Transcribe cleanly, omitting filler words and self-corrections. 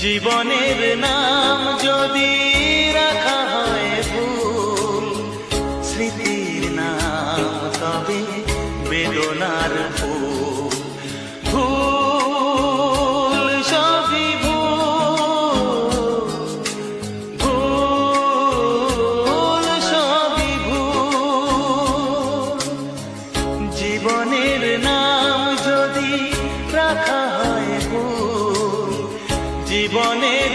জীবনের নাম যদি রাখা হয় ভুল, স্মৃতির নাম তবে বেদনার ফুল। ভুল সবই ভুল, ভুল সবই ভুল। জীবনের নাম যদি রাখা হয় ভুল, জীবনের